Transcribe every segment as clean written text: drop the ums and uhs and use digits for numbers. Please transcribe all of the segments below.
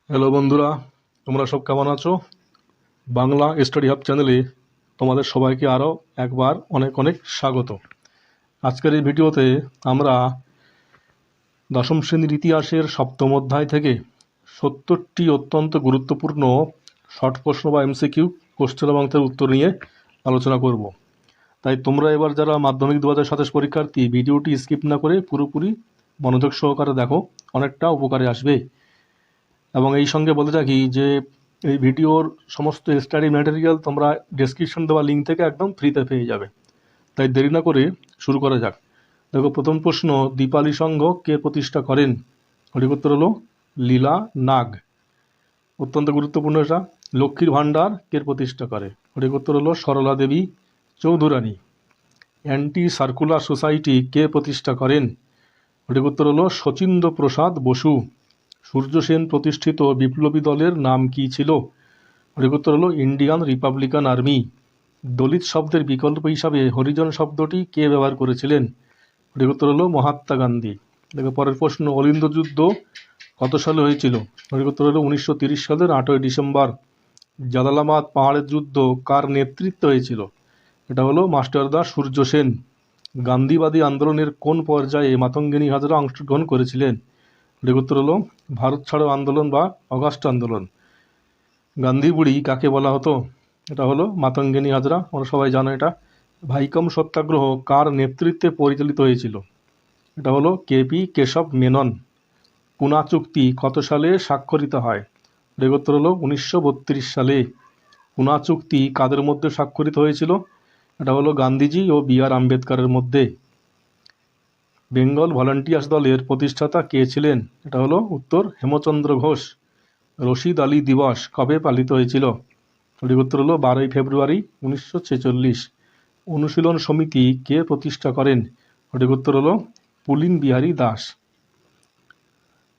Hello বন্ধুরা, তোমরা সব কেমন আছো? বাংলা স্টাডি হাব চ্যানেলে তোমাদের সবাইকে আরও একবার অনেক অনেক স্বাগত। আজকের এই ভিডিওতে আমরা দশম শ্রেণীর ইতিহাসের সপ্তম অধ্যায় থেকে 70টি অত্যন্ত গুরুত্বপূর্ণ শর্ট প্রশ্ন বা এমসিকিউ কোশ্চেন এবং তার উত্তর নিয়ে আলোচনা করব। তাই তোমরা এবার যারা মাধ্যমিক 2027 পরীক্ষার্থী, ভিডিওটি স্কিপ না করে পুরোপুরি মনোযোগ সহকারে দেখো, অনেকটা উপকারে আসবে। এবং এই সঙ্গে বলতে রাখি যে এই ভিডিওর সমস্ত স্টাডি ম্যাটেরিয়াল তোমরা ডেসক্রিপশন দেওয়া লিঙ্ক থেকে একদম ফ্রিতে পেয়ে যাবে। তাই দেরি না করে শুরু করা যাক। দেখো, প্রথম প্রশ্ন, দীপালি সংঘ কে প্রতিষ্ঠা করেন? সঠিক উত্তর হলো লীলা নাগ। অত্যন্ত গুরুত্বপূর্ণ এটা। লক্ষ্মীর ভাণ্ডার কে প্রতিষ্ঠা করে? সঠিক উত্তর হলো সরলা দেবী চৌধুরানী। অ্যান্টি সার্কুলার সোসাইটি কে প্রতিষ্ঠা করেন? সঠিক উত্তর হলো শচীন্দ্র প্রসাদ বসু। সূর্য সেন প্রতিষ্ঠিত বিপ্লবী দলের নাম কি ছিল? সঠিক উত্তর হলো ইন্ডিয়ান রিপাবলিকান আর্মি। দলিত শব্দের বিকল্প হিসাবে হরিজন শব্দটি কে ব্যবহার করেছিলেন? সঠিক উত্তর হলো মহাত্মা গান্ধী। দেখো পরের প্রশ্ন, অলিন্দ যুদ্ধ কত সালে হয়েছিল? সঠিক উত্তর হলো 1930 সালের 8ই ডিসেম্বর। জালালাবাদ পাহাড়ের যুদ্ধ কার নেতৃত্বে হয়েছিল? এটা হলো মাস্টারদা সূর্য সেন। গান্ধীবাদী আন্দোলনের কোন পর্যায়ে মাতঙ্গিনী হাজরা অংশগ্রহণ করেছিলেন? সঠিক উত্তর হলো ভারত ছাড়ো আন্দোলন বা অগাস্ট আন্দোলন। গান্ধী বুড়ি কাকে বলা হতো? এটা হলো মাতঙ্গিনী হাজরা, আমরা সবাই জানো এটা। ভাইকম সত্যাগ্রহ কার নেতৃত্বে পরিচালিত হয়েছিল? এটা হলো কেপি কেশব মেনন। পুনা চুক্তি কত সালে স্বাক্ষরিত হয়? সঠিক উত্তর হলো 1932 সালে। পুনা চুক্তি কাদের মধ্যে স্বাক্ষরিত হয়েছিল? এটা হলো গান্ধীজি ও বি.আর. আম্বেদকরের মধ্যে। বেঙ্গল ভলান্টিয়ার্স দলের প্রতিষ্ঠাতা কে ছিলেন? এটা হলো উত্তর হেমচন্দ্র ঘোষ। রশিদ আলী দিবস কবে পালিত হয়েছিল? সঠিক উত্তর হলো 12ই ফেব্রুয়ারি 1946। অনুশীলন সমিতি কে প্রতিষ্ঠা করেন? সঠিক উত্তর হলো পুলিন বিহারী দাস।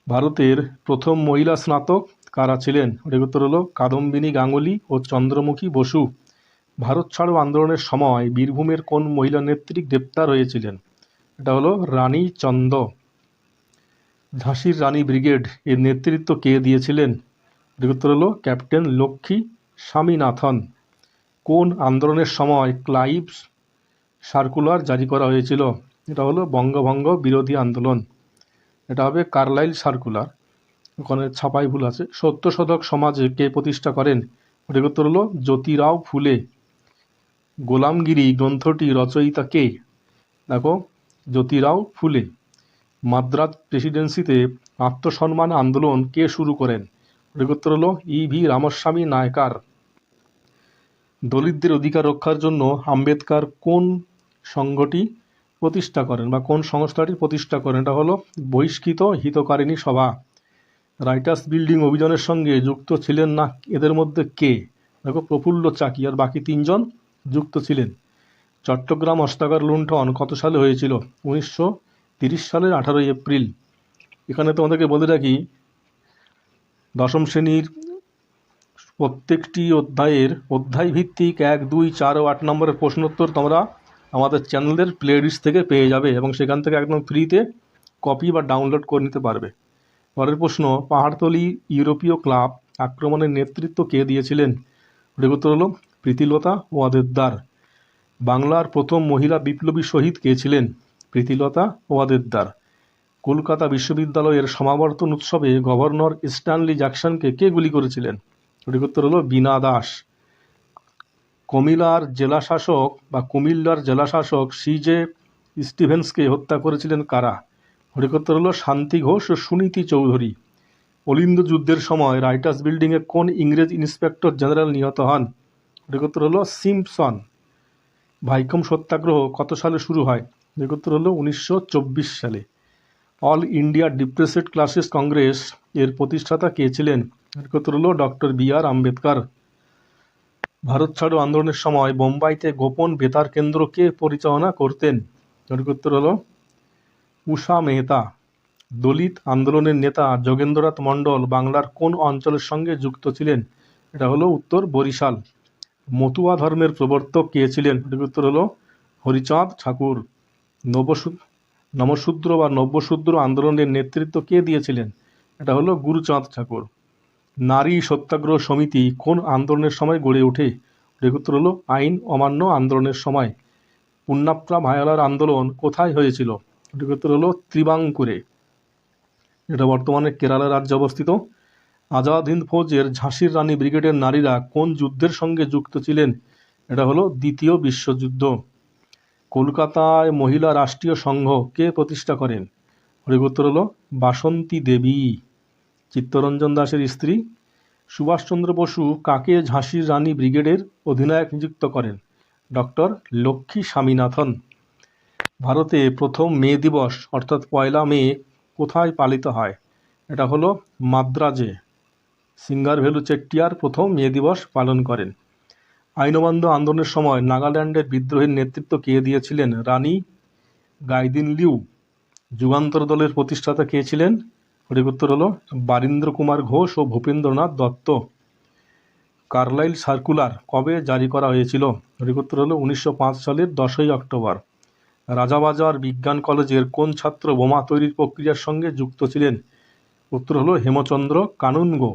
ভারতের প্রথম মহিলা স্নাতক কারা ছিলেন? সঠিক উত্তর হলো কাদম্বিনী গাঙ্গুলি ও চন্দ্রমুখী বসু। ভারত ছাড়ো আন্দোলনের সময় বীরভূমের কোন মহিলা নেত্রী গ্রেপ্তার হয়েছিলেন? এটা হলো রানী চন্দ। ঝাঁসির রানী ব্রিগেড এর নেতৃত্ব কে দিয়েছিলেন? সঠিক উত্তর হলো ক্যাপ্টেন লক্ষ্মী স্বামীনাথন। কোন আন্দোলনের সময় ক্লাইভ সার্কুলার জারি করা হয়েছিল? এটা হলো বঙ্গভঙ্গ বিরোধী আন্দোলন। এটা হবে কার্লাইল সার্কুলার, ওখানে ছাপাই ভুল আছে। সত্যশোধক সমাজে কে প্রতিষ্ঠা করেন? সঠিক উত্তর হলো জ্যোতিরাও ফুলে। গোলামগিরি গ্রন্থটি রচয়িতা কে? দেখো, জ্যোতিরাও ফুলে। মাদ্রাজ প্রেসিডেন্সিতে আত্মসম্মান আন্দোলন কে শুরু করেন? সঠিক উত্তর হলো ই.ভি. রামস্বামী নায়কার। দলিতদের অধিকার রক্ষার জন্য আম্বেদকর কোন সংঘটি প্রতিষ্ঠা করেন বা কোন সংস্থাটি প্রতিষ্ঠা করেন? এটা হলো বহিষ্কৃত হিতকারিণী সভা। রাইটার্স বিল্ডিং অভিযানের সঙ্গে যুক্ত ছিলেন না এদের মধ্যে কে? দেখো, প্রফুল্ল চাকি আর বাকি 3জন যুক্ত ছিলেন। চট্টগ্রাম অস্ত্রাগার লুণ্ঠন কত সালে হয়েছিল? 1930 সালের 18ই এপ্রিল। এখানে তোমাদেরকে বলে রাখি, দশম শ্রেণীর প্রত্যেকটি অধ্যায়ের অধ্যায় ভিত্তিক 1, 2, 4 ও 8 নম্বরের প্রশ্নোত্তর তোমরা আমাদের চ্যানেলের প্লেলিস্ট থেকে পেয়ে যাবে এবং সেখান থেকে একদম ফ্রিতে কপি বা ডাউনলোড করে নিতে পারবে। পরের প্রশ্ন, পাহাড়তলি ইউরোপীয় ক্লাব আক্রমণের নেতৃত্ব কে দিয়েছিলেন? সঠিক উত্তর হলো প্রীতিলতা ওয়াদেদার। বাংলার প্রথম মহিলা বিপ্লবী শহীদ কে ছিলেন? প্রীতিলতা ওয়াদেদার। কলকাতা বিশ্ববিদ্যালয়ের সমাবর্তন উৎসবে গভর্নর স্ট্যানলি জ্যাকসনকে কে গুলি করেছিলেন? সঠিক উত্তর হলো বীণা দাস। কুমিল্লার জেলাশাসক সি.জে. স্টিভেন্সকে হত্যা করেছিলেন কারা? সঠিক উত্তর হলো শান্তি ঘোষ ও সুনীতি চৌধুরী। অলিন্দ যুদ্ধের সময় রাইটার্স বিল্ডিংয়ে কোন ইংরেজ ইন্সপেক্টর জেনারেল নিহত হন? সঠিক উত্তর হলো সিম্পসন। ভাইকম সত্যাগ্রহ কত সালে শুরু হয়? সঠিক উত্তর হলো 1924 সালে। অল ইন্ডিয়া ডিপ্রেসেড ক্লাসেস কংগ্রেস এর প্রতিষ্ঠাতা কে ছিলেন? সঠিক উত্তর হলো ডক্টর বি.আর. আম্বেদকর। ভারত ছাড়ো আন্দোলনের সময় বোম্বাইতে গোপন বেতার কেন্দ্র কে পরিচালনা করতেন? সঠিক উত্তর হলো উষা মেহতা। দলিত আন্দোলনের নেতা যোগেন্দ্রনাথ মণ্ডল বাংলার কোন অঞ্চলের সঙ্গে যুক্ত ছিলেন? এটা হলো উত্তর বরিশাল। মতুয়া ধর্মের প্রবর্তক কে ছিলেন? সঠিক উত্তর হলো হরিচাঁদ ঠাকুর। নমশূদ্র বা নব্যশূদ্র আন্দোলনের নেতৃত্ব কে দিয়েছিলেন? এটা হলো গুরুচাঁদ ঠাকুর। নারী সত্যাগ্রহ সমিতি কোন আন্দোলনের সময় গড়ে ওঠে? সঠিক উত্তর হলো আইন অমান্য আন্দোলনের সময়। পুন্নাপ্রা ভায়ালার আন্দোলন কোথায় হয়েছিল? সঠিক উত্তর হলো ত্রিবাঙ্কুরে, যেটা বর্তমানে কেরালা রাজ্যে অবস্থিত। আজাদ হিন্দ ফৌজের ঝাঁসির রানী ব্রিগেডের নারীরা কোন যুদ্ধের সঙ্গে যুক্ত ছিলেন? এটা হলো দ্বিতীয় বিশ্বযুদ্ধ। কলকাতায় মহিলা রাষ্ট্রীয় সংঘ কে প্রতিষ্ঠা করেন? সঠিক উত্তর হলো বাসন্তী দেবী, চিত্তরঞ্জন দাসের স্ত্রী। সুভাষচন্দ্র বসু কাকে ঝাঁসির রানী ব্রিগেডের অধিনায়ক নিযুক্ত করেন? ডক্টর লক্ষ্মী স্বামীনাথন। ভারতে প্রথম মে দিবস অর্থাৎ 1 মে কোথায় পালিত হয়? এটা হলো মাদ্রাজে। সিঙ্গারভেলু চেট্টিয়ার প্রথম মে দিবস পালন করেন। আইন অমান্য আন্দোলনের সময় নাগাল্যান্ডের বিদ্রোহের নেতৃত্ব কে দিয়েছিলেন? রানী গাইদিনলিউ। যুগান্তর দলের প্রতিষ্ঠাতা কে ছিলেন? সঠিক উত্তর হলো বারীন্দ্র কুমার ঘোষ ও ভূপেন্দ্রনাথ দত্ত। কার্লাইল সার্কুলার কবে জারি করা হয়েছিল? সঠিক উত্তর হলো 1905 সালের 10ই অক্টোবর। রাজাবাজার বিজ্ঞান কলেজের কোন ছাত্র বোমা তৈরির প্রক্রিয়ার সঙ্গে যুক্ত ছিলেন? উত্তর হলো হেমচন্দ্র কানুনগো।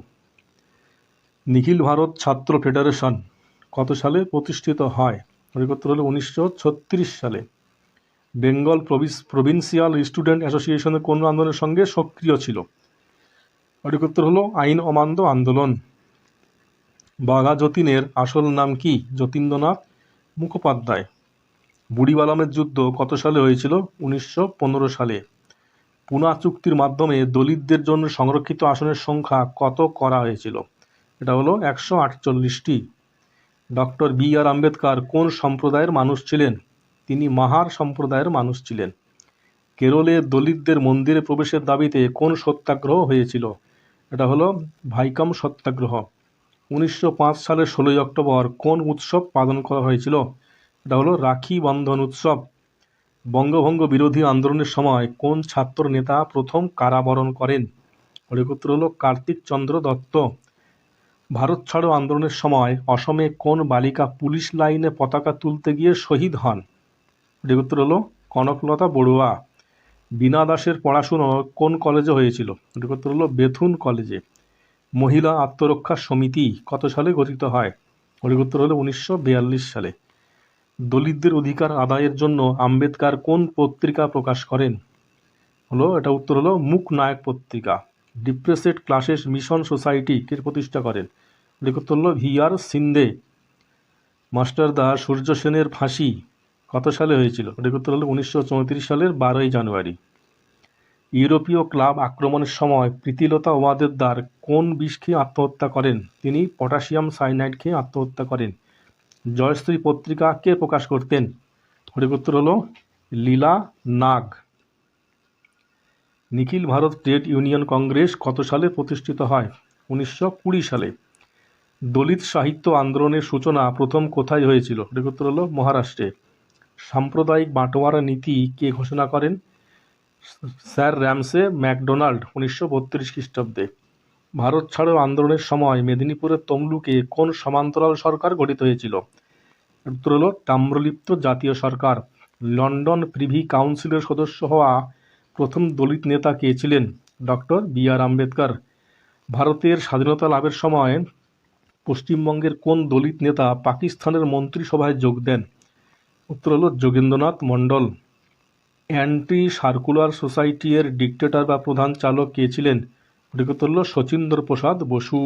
নিখিল ভারত ছাত্র ফেডারেশন কত সালে প্রতিষ্ঠিত হয়? সঠিক উত্তর হলো 1936 সালে। বেঙ্গল প্রভিন্সিয়াল স্টুডেন্ট অ্যাসোসিয়েশনের কোন আন্দোলনের সঙ্গে সক্রিয় ছিল? সঠিক উত্তর হলো আইন অমান্য আন্দোলন। বাঘা যতীনের আসল নাম কি? যতীন্দ্রনাথ মুখোপাধ্যায়। বুড়িবালামের যুদ্ধ কত সালে হয়েছিল? 1915 সালে। পুনা চুক্তির মাধ্যমে দলিতদের জন্য সংরক্ষিত আসনের সংখ্যা কত করা হয়েছিল? এটা হলো 148টি। Doctor B R. আম্বেদকর কোন সম্প্রদায়ের মানুষ ছিলেন? তিনি মাহার সম্প্রদায়ের মানুষ ছিলেন। কেরলে দলিতদের মন্দিরে প্রবেশের দাবিতে কোন সত্যাগ্রহ হয়েছিল? এটা হলো ভাইকাম সত্যাগ্রহ। 1905 সালের 16ই অক্টোবর কোন উৎসব পালন করা হয়েছিল? এটা হলো রাখি বন্ধন উৎসব। বঙ্গভঙ্গ বিরোধী আন্দোলনের সময় কোন ছাত্র নেতা প্রথম কারাবরণ করেন? সঠিক উত্তর হলো কার্তিক চন্দ্র দত্ত। ভারত ছাড়ো আন্দোলনের সময় অসমে কোন বালিকা পুলিশ লাইনে পতাকা তুলতে গিয়ে শহীদ হন? সঠিক উত্তর হলো কনকলতা বড়ুয়া। বীণা দাসের পড়াশুনো কোন কলেজে হয়েছিল? সঠিক উত্তর হলো বেথুন কলেজে। মহিলা আত্মরক্ষা সমিতি কত সালে গঠিত হয়? সঠিক উত্তর হলো 1942 সালে। দলিতদের অধিকার আদায়ের জন্য আম্বেদকর কোন পত্রিকা প্রকাশ করেন? এটা উত্তর হলো মুক নায়ক পত্রিকা। ডিপ্রেসেড ক্লাসেস মিশন সোসাইটি কে প্রতিষ্ঠা করেন? সঠিক উত্তর হলো V.R. সিন্ধে। মাস্টারদা সূর্য সেনের ফাঁসি কত সালে হয়েছিল? সঠিক উত্তর হলো 1934 সালের 12ই জানুয়ারি। ইউরোপীয় ক্লাব আক্রমণের সময় প্রীতিলতা ওয়াদ্দেদার কোন বিষ খেয়ে আত্মহত্যা করেন? তিনি পটাশিয়াম সাইনাইড খেয়ে আত্মহত্যা করেন। জয়শ্রী পত্রিকা কে প্রকাশ করতেন? সঠিক উত্তর হলো লীলা নাগ। নিখিল ভারত ট্রেড ইউনিয়ন কংগ্রেস কত সালে প্রতিষ্ঠিত হয়? 1920 সালে। দলিত সাহিত্য আন্দোলনের সূচনা প্রথম কোথায় হয়েছিল? সঠিক উত্তর হলো মহারাষ্ট্রে। সাম্প্রদায়িক বাটোয়ারা নীতি কে ঘোষণা করেন? স্যার র্যামসে ম্যাকডোনাল্ড 1932 খ্রিস্টাব্দে। ভারত ছাড়ো আন্দোলনের সময় মেদিনীপুরের তমলুকে কোন সমান্তরাল সরকার গঠিত হয়েছিল? উত্তর হলো তাম্রলিপ্ত জাতীয় সরকার। লন্ডন প্রিভি কাউন্সিলের সদস্য হওয়া প্রথম দলিত নেতা কে ছিলেন? Doctor B R. আম্বেদকর। ভারতের স্বাধীনতা লাভের সময় পশ্চিমবঙ্গের কোন দলিত নেতা পাকিস্তানের মন্ত্রিসভায় যোগ দেন? উত্তর হলো যোগেন্দ্রনাথ মণ্ডল। অ্যান্টি সার্কুলার সোসাইটি এর ডিক্টেটর বা প্রধান চালক কে ছিলেন? সঠিক উত্তর হলো শচীন্দ্র প্রসাদ বসু।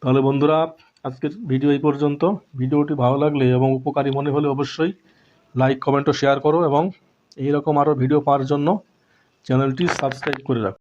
তাহলে বন্ধুরা, আজকের ভিডিও এই পর্যন্ত। ভিডিওটি ভালো লাগলে এবং উপকারী মনে হলে অবশ্যই লাইক কমেন্ট ও শেয়ার করো এবং এইরকম আরও ভিডিও পাওয়ার জন্য চ্যানেলটি সাবস্ক্রাইব করে রাখো।